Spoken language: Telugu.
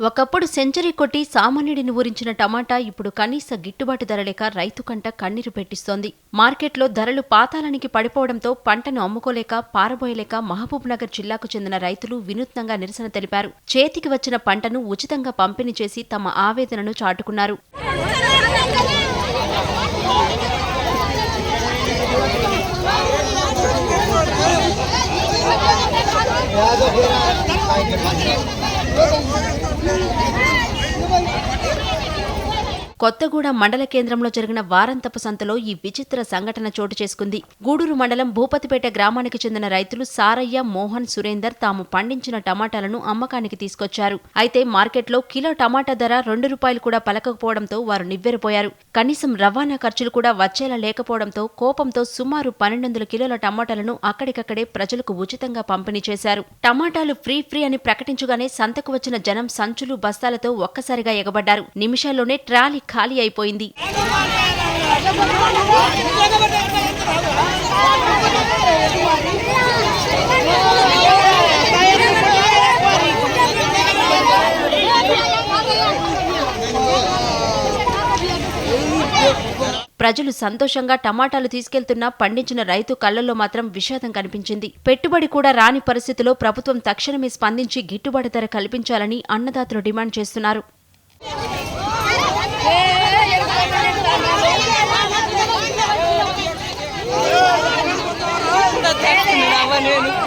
ఒకప్పుడు సెంచరీ కొట్టి సామాన్యుడిని ఊరించిన టమాటా ఇప్పుడు కనీస గిట్టుబాటు ధర లేక రైతు కంట కన్నీరు పెట్టిస్తోంది. మార్కెట్లో ధరలు పాతాళానికి పడిపోవడంతో పంటను అమ్ముకోలేక పారబోయలేక మహబూబ్ నగర్ జిల్లాకు చెందిన రైతులు వినూత్నంగా నిరసన తెలిపారు. చేతికి వచ్చిన పంటను ఉచితంగా పంపిణీ చేసి తమ ఆవేదనను చాటుకున్నారు. కొత్తగూడ మండల కేంద్రంలో జరిగిన వారాంతపు సంతలో ఈ విచిత్ర సంఘటన చోటు చేసుకుంది. గూడూరు మండలం భూపతిపేట గ్రామానికి చెందిన రైతులు సారయ్య, మోహన్, సురేందర్ తాము పండించిన టమాటాలను అమ్మకానికి తీసుకొచ్చారు. అయితే మార్కెట్లో కిలో టమాటా ధర ₹2 కూడా పలకకపోవడంతో వారు నివ్వెరపోయారు. కనీసం రవాణా ఖర్చులు కూడా వచ్చేలా లేకపోవడంతో కోపంతో సుమారు 1200 కిలోల టమాటాలను అక్కడికక్కడే ప్రజలకు ఉచితంగా పంపిణీ చేశారు. టమాటాలు ఫ్రీ అని ప్రకటించగానే సంతకు వచ్చిన జనం సంచులు, బస్తాలతో ఒక్కసారిగా ఎగబడ్డారు. నిమిషాల్లోనే ట్రాలీ ఖాళీ అయిపోయింది. ప్రజలు సంతోషంగా టమాటాలు తీసుకెళ్తున్నా పండించిన రైతు కళ్లలో మాత్రం విషాదం కనిపించింది. పెట్టుబడి కూడా రాని పరిస్థితిలో ప్రభుత్వం తక్షణమే స్పందించి గిట్టుబాటు ధర కల్పించాలని అన్నదాతలు డిమాండ్ చేస్తున్నారు. నేను